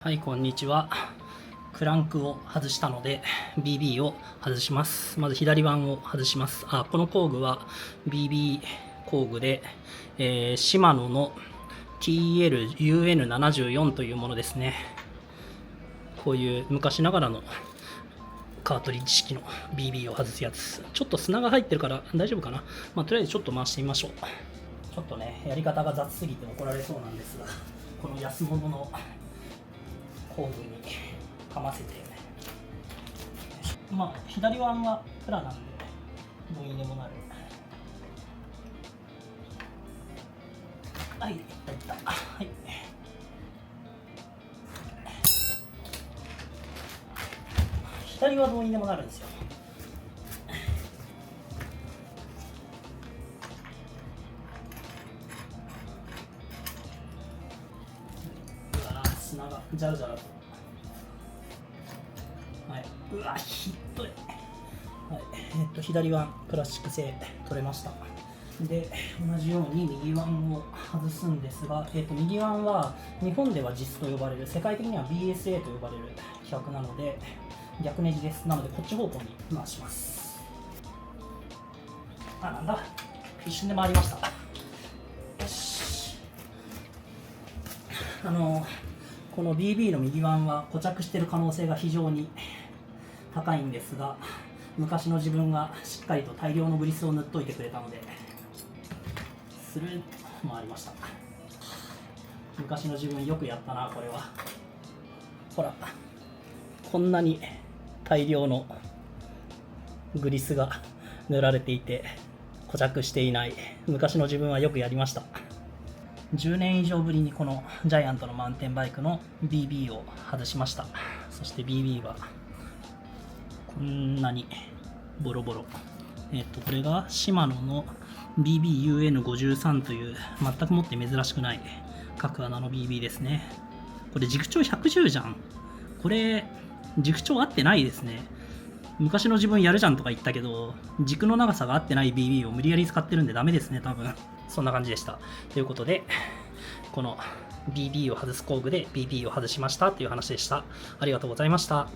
はい、こんにちは。クランクを外したので BB を外します。まず左腕を外します。この工具は BB 工具で、シマノの TLUN74 というものですね。こういう昔ながらのカートリッジ式の BB を外すやつ。ちょっと砂が入ってるから大丈夫かな。とりあえずちょっと回してみましょう。ちょっとね、やり方が雑すぎて怒られそうなんですが、この安物の工具にかませて、左腕はプラなんでどうにでもなる。はい、いったいった。はい、左はどうにでもなるんですよ。砂がジャラジャラと。はい、うわ、ひどい。はい、左腕プラスチック製取れました。で、同じように右腕を外すんですが、右腕は日本ではJISと呼ばれる、世界的には BSA と呼ばれる規格なので逆ネジです。なのでこっち方向に回します。なんだ、一瞬で回りました。よし。この BB の右腕は固着している可能性が非常に高いんですが、昔の自分がしっかりと大量のグリスを塗っといてくれたのでスルー回りました。昔の自分よくやったな。これはほら、こんなに大量のグリスが塗られていて固着していない。昔の自分はよくやりました。10年以上ぶりにこのジャイアントのマウンテンバイクの BB を外しました。そして BB はこんなにボロボロ。これがシマノの BBUN53 という全くもって珍しくない角穴の BB ですね。これ軸長110じゃん。これ軸長合ってないですね。昔の自分やるじゃんとか言ったけど、軸の長さが合ってない BB を無理やり使ってるんでダメですね、多分。そんな感じでした。ということで、この BB を外す工具で BB を外しましたという話でした。ありがとうございました。